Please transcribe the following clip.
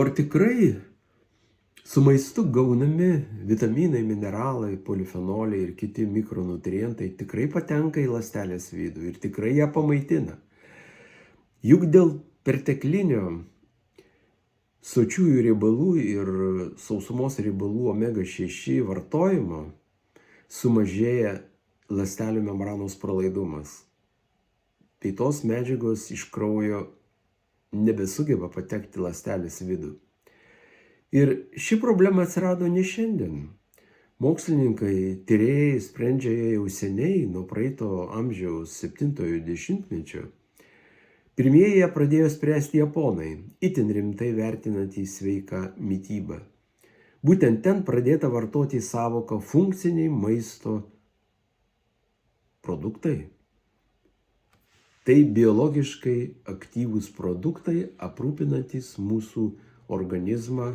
Ar tikrai su maistu gaunami vitaminai, mineralai, polifenoliai ir kiti mikronutrientai tikrai patenka į ląstelės vidų ir tikrai ją pamaitina? Juk dėl perteklinio sočiųjų riebalų ir sausumos riebalų omega 6 vartojimo sumažėja ląstelių membranos pralaidumas. Tai tos medžiagos iš kraujo nebesugeba patekti į ląstelės vidų. Ir ši problema atsirado ne šiandien. Mokslininkai, tyrėjai sprendžia ją jau seniai, nuo praeito amžiaus 70-ojo dešimtmečio. Pirmieji ją pradėjo spręsti japonai, itin rimtai vertinantys sveiką mitybą. Būtent ten pradėta vartoti sąvoką funkciniai maisto produktai. Tai biologiškai aktyvūs produktai, aprūpinantys mūsų organizmą